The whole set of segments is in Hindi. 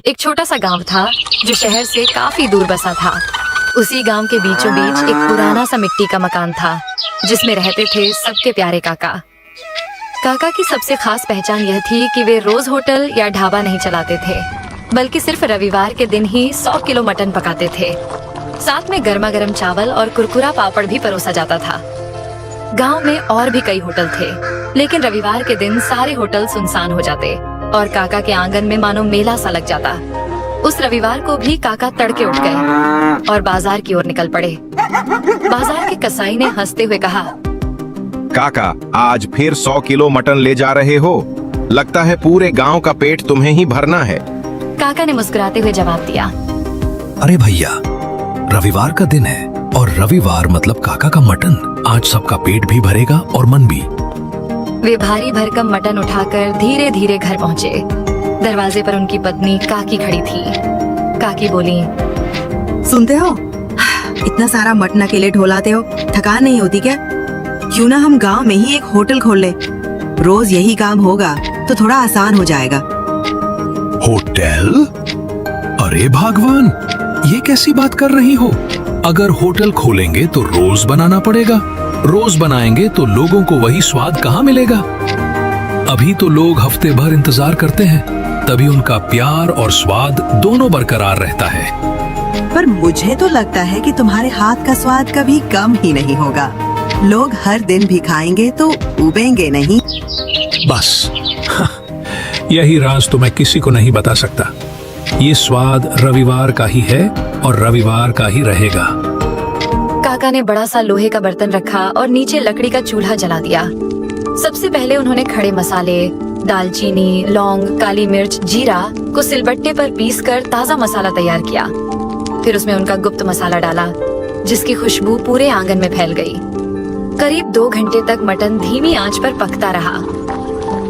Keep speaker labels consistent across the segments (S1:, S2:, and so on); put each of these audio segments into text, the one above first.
S1: एक छोटा सा गांव था जो शहर से काफी दूर बसा था। उसी गांव के बीचों बीच एक पुराना सा मिट्टी का मकान था जिसमें रहते थे सबके प्यारे काका। काका की सबसे खास पहचान यह थी कि वे रोज होटल या ढाबा नहीं चलाते थे, बल्कि सिर्फ रविवार के दिन ही 100 किलो मटन पकाते थे। साथ में गर्मा गर्म चावल और कुरकुरा पापड़ भी परोसा जाता था। गांव में और भी कई होटल थे, लेकिन रविवार के दिन सारे होटल सुनसान हो जाते और काका के आंगन में मानो मेला सा लग जाता। उस रविवार को भी काका तड़के उठ गए और बाजार की ओर निकल पड़े। बाजार के कसाई ने हंसते हुए कहा,
S2: काका, आज फिर 100 किलो मटन ले जा रहे हो? लगता है पूरे गांव का पेट तुम्हें ही भरना है।
S1: काका ने मुस्कुराते हुए जवाब दिया,
S3: अरे भैया, रविवार का दिन है और रविवार मतलब काका का मटन। आज सबका पेट भी भरेगा और मन भी।
S1: वे भारी भरकम मटन उठाकर धीरे धीरे घर पहुँचे। दरवाजे पर उनकी पत्नी काकी खड़ी थी। काकी बोली,
S4: सुनते हो, इतना सारा मटन अकेले ढोलाते हो, थकान नहीं होती क्या? क्यों ना हम गांव में ही एक होटल खोल ले। रोज यही काम होगा तो थोड़ा आसान हो जाएगा।
S3: होटल? अरे भगवान, ये कैसी बात कर रही हो? अगर होटल खोलेंगे तो रोज बनाना पड़ेगा। रोज बनाएंगे तो लोगों को वही स्वाद कहाँ मिलेगा? अभी तो लोग हफ्ते भर इंतजार करते हैं, तभी उनका प्यार और स्वाद दोनों बरकरार रहता है।
S4: पर मुझे तो लगता है कि तुम्हारे हाथ का स्वाद कभी कम ही नहीं होगा। लोग हर दिन भी खाएंगे तो उबेंगे नहीं।
S3: बस यही राज तो मैं किसी को नहीं बता सकता। ये स्वाद रविवार का ही है और रविवार का ही रहेगा।
S1: काका ने बड़ा सा लोहे का बर्तन रखा और नीचे लकड़ी का चूल्हा जला दिया। सबसे पहले उन्होंने खड़े मसाले, दालचीनी, लौंग, काली मिर्च, जीरा को सिलबट्टे पर पीसकर ताजा मसाला तैयार किया। फिर उसमें उनका गुप्त मसाला डाला, जिसकी खुशबू पूरे आंगन में फैल गई। करीब 2 घंटे तक मटन धीमी आंच पर पकता रहा।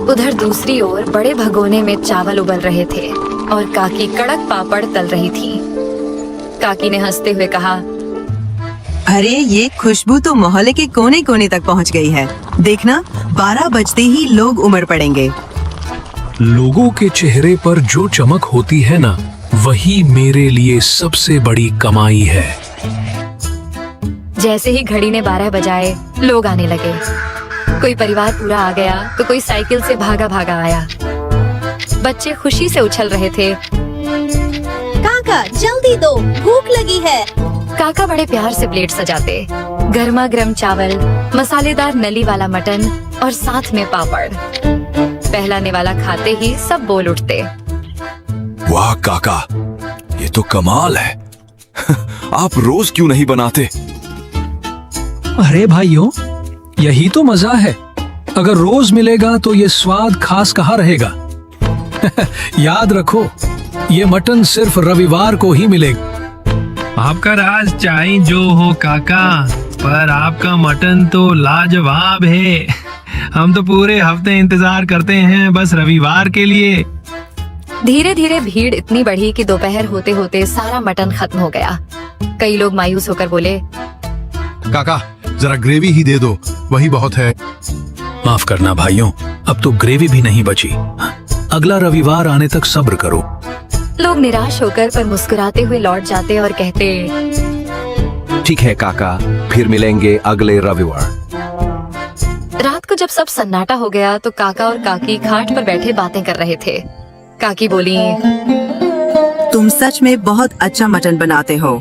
S1: उधर दूसरी ओर बड़े भगोने में चावल उबल रहे थे और काकी कड़क पापड़ तल रही थी। काकी ने हंसते हुए कहा,
S4: अरे ये खुशबू तो मोहल्ले के कोने कोने तक पहुंच गई है। देखना, 12 बजते ही लोग उमड़ पड़ेंगे।
S3: लोगों के चेहरे पर जो चमक होती है ना, वही मेरे लिए सबसे बड़ी कमाई है।
S1: जैसे ही घड़ी ने 12 बजाए, लोग आने लगे। कोई परिवार पूरा आ गया तो कोई साइकिल से भागा भागा आया। बच्चे खुशी से उछल रहे थे।
S5: काका जल्दी दो, भूख लगी है।
S1: काका बड़े प्यार से प्लेट सजाते। गर्मा गर्म चावल, मसालेदार नली वाला मटन और साथ में पापड़। पहला निवाला खाते ही सब बोल उठते,
S6: वाह काका, ये तो कमाल है। आप रोज क्यों नहीं बनाते?
S3: अरे भाइयों, यही तो मजा है। अगर रोज मिलेगा तो ये स्वाद खास कहाँ रहेगा? याद रखो, ये मटन सिर्फ रविवार को ही मिलेगा।
S7: आपका राज चाहे जो हो काका, पर आपका मटन तो लाजवाब है। हम तो पूरे हफ्ते इंतजार करते हैं बस रविवार के लिए।
S1: धीरे धीरे भीड़ इतनी बढ़ी कि दोपहर होते होते सारा मटन खत्म हो गया। कई लोग मायूस होकर बोले,
S8: काका, जरा ग्रेवी ही दे दो, वही बहुत है।
S3: माफ करना भाइयों, अब तो ग्रेवी भी नहीं बची। अगला रविवार आने तक सब्र करो।
S1: लोग निराश होकर पर मुस्कुराते हुए लौट जाते और कहते,
S2: ठीक है काका, फिर मिलेंगे अगले रविवार।
S1: रात को जब सब सन्नाटा हो गया तो काका और काकी घाट पर बैठे बातें कर रहे थे। काकी बोली,
S4: तुम सच में बहुत अच्छा मटन बनाते हो।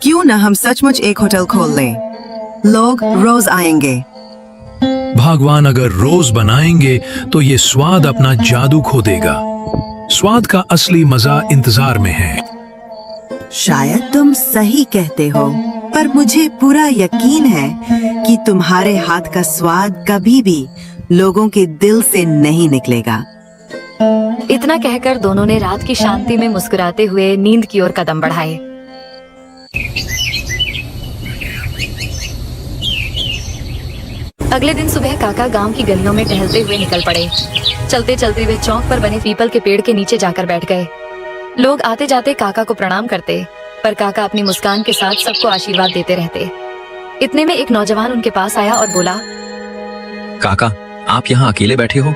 S4: क्यों ना हम सचमुच एक होटल खोल लें? लोग रोज आएंगे।
S3: भगवान अगर रोज बनाएंगे तो ये स्वाद अपना जादू खो देगा। स्वाद का असली मजा इंतजार में है।
S4: शायद तुम सही कहते हो, पर मुझे पूरा यकीन है कि तुम्हारे हाथ का स्वाद कभी भी लोगों के दिल से नहीं निकलेगा।
S1: इतना कहकर दोनों ने रात की शांति में मुस्कुराते हुए नींद की ओर कदम बढ़ाए। अगले दिन सुबह काका गांव की गलियों में टहलते हुए निकल पड़े। चलते चलते वे चौक पर बने पीपल के पेड़ के नीचे जाकर बैठ गए। लोग आते जाते काका को प्रणाम करते, पर काका अपनी मुस्कान के साथ सबको आशीर्वाद देते रहते। इतने में एक नौजवान उनके पास आया और बोला,
S9: काका, आप यहाँ अकेले बैठे हो?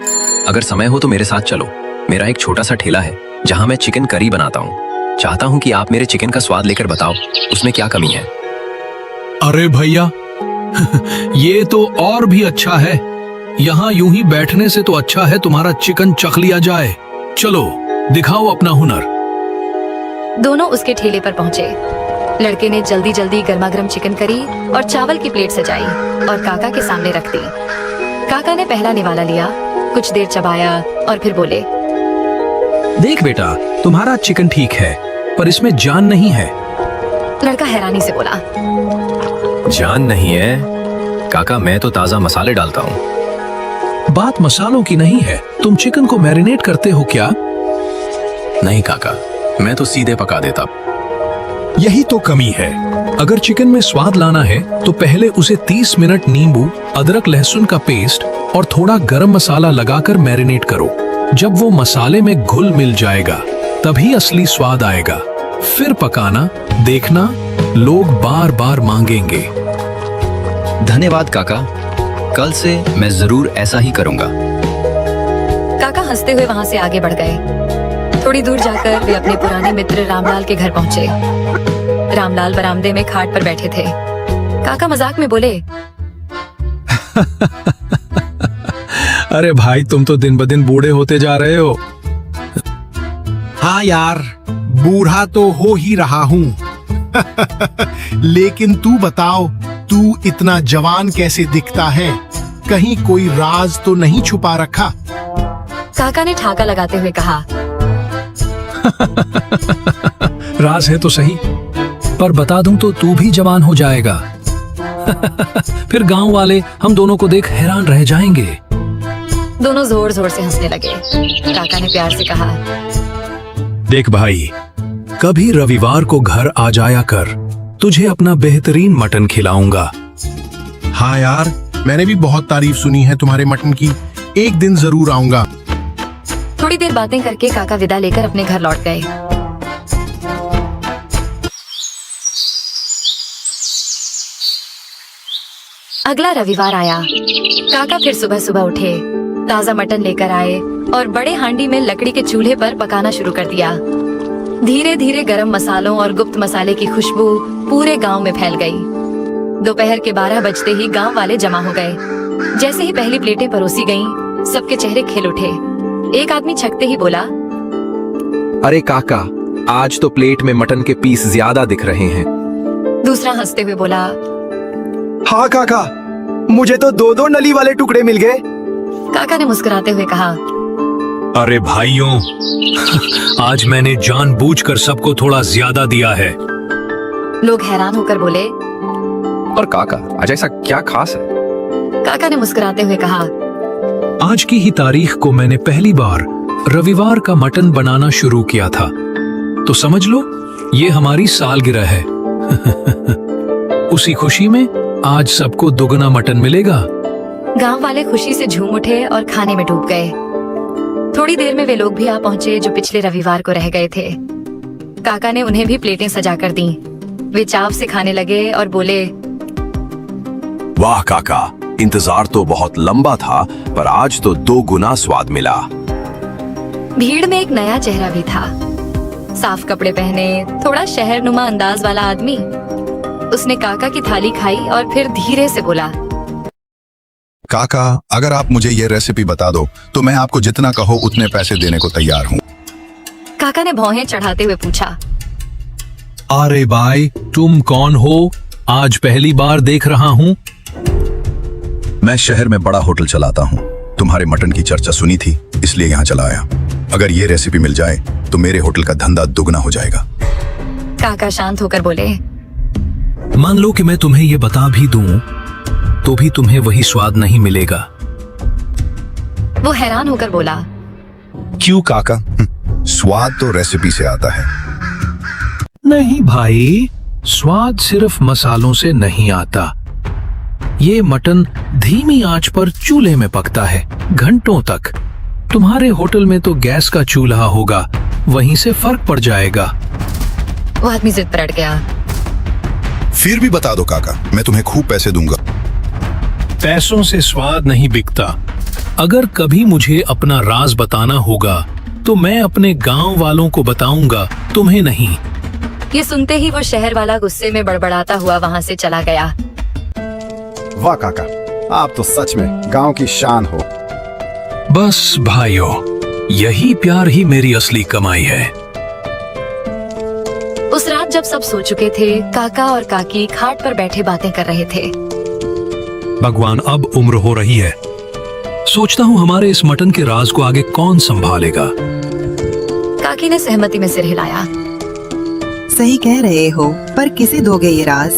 S9: अगर समय हो तो मेरे साथ चलो, मेरा एक छोटा सा ठेला है, जहां मैं चिकन करी बनाता हूँ। चाहता हूँ कि आप मेरे चिकन का स्वाद लेकर बताओ उसमें क्या कमी है।
S3: अरे भैया ये तो और भी अच्छा है। यहाँ यूं ही बैठने से तो अच्छा है तुम्हारा चिकन चख लिया जाए। चलो दिखाओ अपना हुनर।
S1: दोनों उसके ठेले पर पहुंचे। लड़के ने जल्दी जल्दी गर्मा गर्म चिकन करी और चावल की प्लेट सजाई और काका के सामने रख दी। काका ने पहला निवाला लिया, कुछ देर चबाया और फिर बोले,
S3: देख बेटा, तुम्हारा चिकन ठीक है पर इसमें जान नहीं है।
S1: लड़का हैरानी से बोला,
S9: जान नहीं है काका, मैं तो ताजा मसाले डालता हूँ।
S3: बात मसालों की नहीं है, तुम चिकन को मैरिनेट करते हो क्या?
S9: नहीं काका, मैं तो सीधे पका देता।
S3: यही तो कमी है। अगर चिकन में स्वाद लाना है तो पहले उसे 30 मिनट नींबू, अदरक लहसुन का पेस्ट और थोड़ा गरम मसाला लगाकर मैरिनेट करो। जब वो मसाले में घुल मिल जाएगा तभी असली स्वाद आएगा। फिर पकाना, देखना लोग बार बार मांगेंगे।
S9: धन्यवाद काका, कल से मैं जरूर ऐसा ही करूंगा।
S1: काका हंसते हुए वहां से आगे बढ़ गए। थोड़ी दूर जाकर वे अपने पुराने मित्र रामलाल के घर पहुंचे। रामलाल बरामदे में खाट पर बैठे थे। काका मजाक में बोले,
S3: अरे भाई, तुम तो दिन ब दिन बूढ़े होते जा रहे हो।
S8: हाँ यार, बूढ़ा तो हो ही रहा हूँ। लेकिन तू बताओ, तू इतना जवान कैसे दिखता है? कहीं कोई राज तो नहीं छुपा रखा?
S1: काका ने ठाका लगाते हुए कहा,
S3: राज है तो सही, पर बता दूं तो तू भी जवान हो जाएगा। फिर गांव वाले हम दोनों को देख हैरान रह जाएंगे।
S1: दोनों जोर जोर से हंसने लगे। काका ने प्यार से कहा,
S3: देख भाई, कभी रविवार को घर आ जाया कर, तुझे अपना बेहतरीन मटन खिलाऊंगा।
S8: हाँ यार, मैंने भी बहुत तारीफ सुनी है तुम्हारे मटन की। एक दिन जरूर आऊंगा।
S1: थोड़ी देर बातें करके काका विदा लेकर अपने घर लौट गए। अगला रविवार आया। काका फिर सुबह सुबह उठे, ताजा मटन लेकर आए और बड़े हांडी में लकड़ी के चूल्हे पर पकाना शुरू कर दिया। धीरे धीरे गरम मसालों और गुप्त मसाले की खुशबू पूरे गांव में फैल गई। दोपहर के 12 बजते ही गांव वाले जमा हो गए। जैसे ही पहली प्लेटें परोसी गईं, सबके चेहरे खिल उठे। एक आदमी छकते ही बोला,
S9: अरे काका, आज तो प्लेट में मटन के पीस ज्यादा दिख रहे हैं।
S1: दूसरा हंसते हुए बोला,
S10: हाँ काका, मुझे तो 2-2 नली वाले टुकड़े मिल गए।
S1: काका ने मुस्कुराते हुए कहा,
S3: अरे भाइयों, आज मैंने जानबूझकर सबको थोड़ा ज्यादा दिया है।
S1: लोग हैरान होकर बोले,
S9: और काका, आज ऐसा क्या खास है?
S1: काका ने मुस्कुराते हुए कहा,
S3: आज की ही तारीख को मैंने पहली बार रविवार का मटन बनाना शुरू किया था, तो समझ लो ये हमारी सालगिरह है। उसी खुशी में आज सबको दुगना मटन मिलेगा।
S1: गांव वाले खुशी से झूम उठे और खाने में डूब गए। थोड़ी देर में वे लोग भी आ पहुंचे जो पिछले रविवार को रह गए थे। काका ने उन्हें भी प्लेटें सजा कर दी। वे चाव से खाने लगे और बोले,
S6: वाह काका, इंतजार तो बहुत लंबा था, पर आज तो 2 गुना स्वाद मिला।
S1: भीड़ में एक नया चेहरा भी था। साफ कपड़े पहने, थोड़ा शहरनुमा अंदाज वाला आदमी। उसने काका की थाली खाई और फिर धीरे से बोला,
S8: काका, अगर आप मुझे ये रेसिपी बता दो तो मैं आपको जितना कहो उतने पैसे देने को तैयार हूँ।
S1: काका ने भौहें चढ़ाते हुए पूछा,
S3: अरे भाई, तुम कौन हो? आज पहली बार देख रहा हूँ।
S8: मैं शहर में बड़ा होटल चलाता हूँ। तुम्हारे मटन की चर्चा सुनी थी, इसलिए यहाँ चला आया। अगर ये रेसिपी मिल जाए तो मेरे होटल का धंधा दुगना हो जाएगा।
S1: काका शांत होकर बोले,
S3: मान लो कि मैं तुम्हें ये बता भी दूं तो भी तुम्हें वही स्वाद नहीं मिलेगा।
S1: वो हैरान होकर बोला,
S8: क्यों काका? स्वाद तो रेसिपी से आता है।
S3: नहीं भाई, स्वाद सिर्फ मसालों से नहीं आता। ये मटन धीमी आंच पर चूल्हे में पकता है घंटों तक। तुम्हारे होटल में तो गैस का चूल्हा होगा, वहीं से फर्क पड़ जाएगा।
S1: वो आदमी जिद पर अड़ गया।
S8: फिर भी बता दो काका, मैं तुम्हें खूब पैसे दूंगा।
S3: पैसों से स्वाद नहीं बिकता। अगर कभी मुझे अपना राज बताना होगा तो मैं अपने गांव वालों को बताऊंगा, तुम्हें नहीं।
S1: ये सुनते ही वो शहर वाला गुस्से में बड़बड़ाता हुआ वहाँ से चला गया।
S10: वाह काका, आप तो सच में गांव की शान हो।
S3: बस भाइयों, यही प्यार ही मेरी असली कमाई है।
S1: उस रात जब सब सो चुके थे, काका और काकी खाट पर बैठे बातें कर रहे थे।
S3: भगवान, अब उम्र हो रही है। सोचता हूँ हमारे इस मटन के राज को आगे कौन संभालेगा।
S1: काकी ने सहमति में सिर हिलाया।
S4: सही कह रहे हो, पर किसे दोगे ये राज?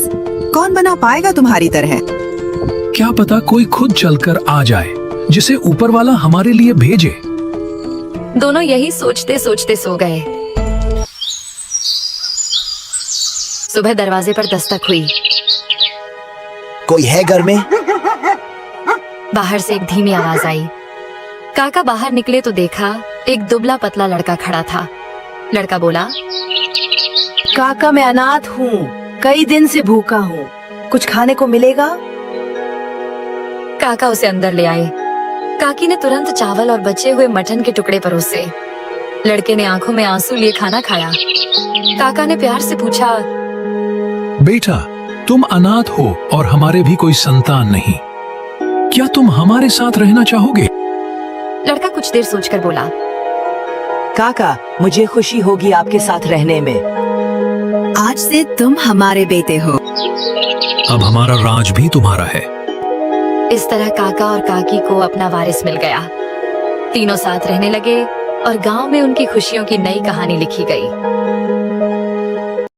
S4: कौन बना पाएगा तुम्हारी तरह?
S3: क्या पता कोई खुद चलकर आ जाए, जिसे ऊपर वाला हमारे लिए भेजे।
S1: दोनों यही सोचते सोचते सो गए। सुबह दरवाजे पर दस्तक हुई।
S10: कोई है घर में?
S1: बाहर से एक धीमी आवाज आई। काका बाहर निकले तो देखा एक दुबला पतला लड़का खड़ा था। लड़का बोला,
S11: काका मैं अनाथ हूँ, कई दिन से भूखा हूँ, कुछ खाने को मिलेगा?
S1: काका उसे अंदर ले आए। काकी ने तुरंत चावल और बचे हुए मटन के टुकड़े परोसे। लड़के ने आंखों में आंसू लिए खाना खाया। काका ने प्यार से पूछा,
S3: बेटा, तुम अनाथ हो और हमारे भी कोई संतान नहीं, क्या तुम हमारे साथ रहना चाहोगे?
S1: लड़का कुछ देर सोचकर बोला,
S11: काका मुझे खुशी होगी आपके साथ रहने में।
S4: आज से तुम हमारे बेटे हो।
S3: अब हमारा राज भी तुम्हारा है।
S1: इस तरह काका और काकी को अपना वारिस मिल गया। तीनों साथ रहने लगे और गांव में उनकी खुशियों की नई कहानी लिखी गई।